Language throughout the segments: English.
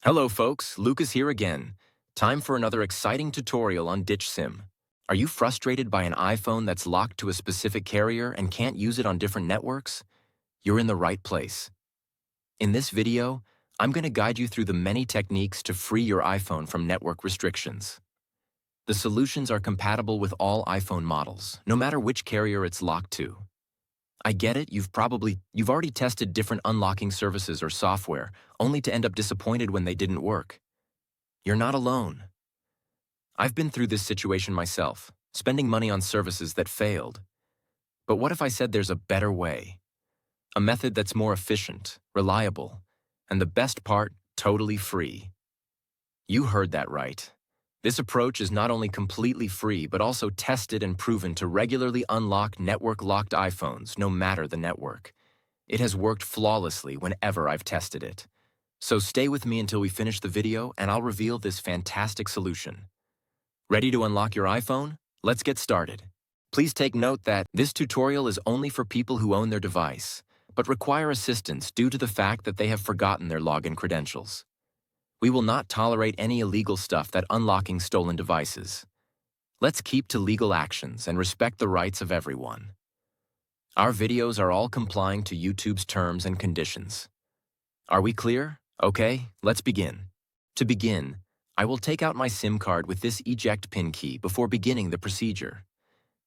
Hello folks, Lucas here again. Time for another exciting tutorial on Ditch SIM. Are you frustrated by an iPhone that's locked to a specific carrier and can't use it on different networks? You're in the right place. In this video, I'm going to guide you through the many techniques to free your iPhone from network restrictions. The solutions are compatible with all iPhone models, no matter which carrier it's locked to. I get it, you've already tested different unlocking services or software, only to end up disappointed when they didn't work. You're not alone. I've been through this situation myself, spending money on services that failed. But what if I said there's a better way? A method that's more efficient, reliable, and the best part, totally free. You heard that right. This approach is not only completely free, but also tested and proven to regularly unlock network-locked iPhones, no matter the network. It has worked flawlessly whenever I've tested it. So stay with me until we finish the video and I'll reveal this fantastic solution. Ready to unlock your iPhone? Let's get started. Please take note that this tutorial is only for people who own their device, but require assistance due to the fact that they have forgotten their login credentials. We will not tolerate any illegal stuff that unlocking stolen devices. Let's keep to legal actions and respect the rights of everyone. Our videos are all complying to YouTube's terms and conditions. Are we clear? Okay, let's begin. To begin, I will take out my SIM card with this eject pin key before beginning the procedure.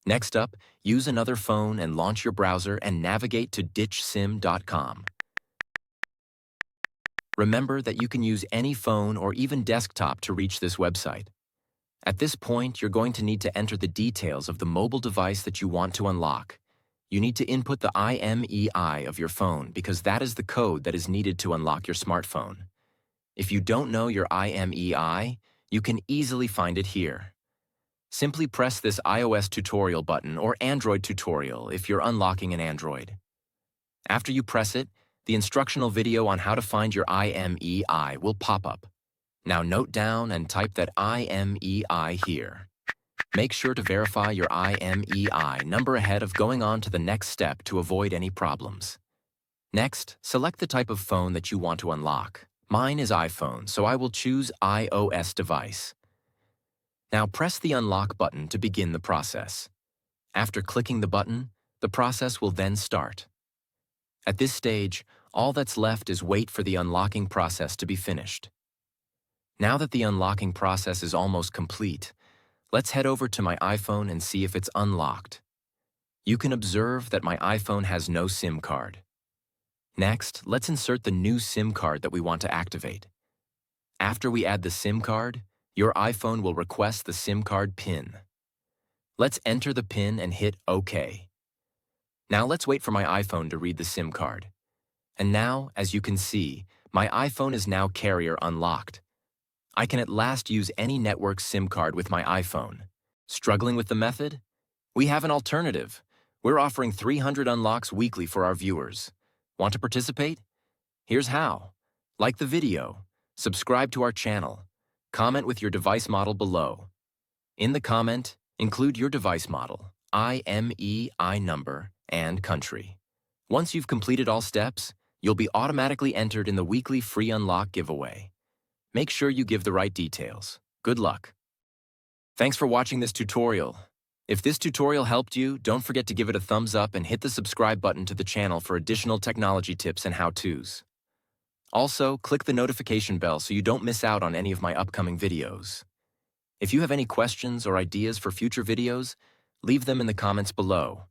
Next up, use another phone and launch your browser and navigate to ditchsim.com. Remember that you can use any phone or even desktop to reach this website. At this point, you're going to need to enter the details of the mobile device that you want to unlock. You need to input the IMEI of your phone because that is the code that is needed to unlock your smartphone. If you don't know your IMEI, you can easily find it here. Simply press this iOS tutorial button or Android tutorial if you're unlocking an Android. After you press it, the instructional video on how to find your IMEI will pop up. Now note down and type that IMEI here. Make sure to verify your IMEI number ahead of going on to the next step to avoid any problems. Next, select the type of phone that you want to unlock. Mine is iPhone, so I will choose iOS device. Now press the unlock button to begin the process. After clicking the button, the process will then start. At this stage, all that's left is wait for the unlocking process to be finished. Now that the unlocking process is almost complete, let's head over to my iPhone and see if it's unlocked. You can observe that my iPhone has no SIM card. Next, let's insert the new SIM card that we want to activate. After we add the SIM card, your iPhone will request the SIM card PIN. Let's enter the PIN and hit OK. Now let's wait for my iPhone to read the SIM card. And now, as you can see, my iPhone is now carrier unlocked. I can at last use any network SIM card with my iPhone. Struggling with the method? We have an alternative. We're offering 300 unlocks weekly for our viewers. Want to participate? Here's how. Like the video, subscribe to our channel, comment with your device model below. In the comment, include your device model, IMEI number, and country. Once you've completed all steps, you'll be automatically entered in the weekly free unlock giveaway. Make sure you give the right details. Good luck. Thanks for watching this tutorial. If this tutorial helped you, don't forget to give it a thumbs up and hit the subscribe button to the channel for additional technology tips and how-tos. Also, click the notification bell so you don't miss out on any of my upcoming videos. If you have any questions or ideas for future videos, leave them in the comments below.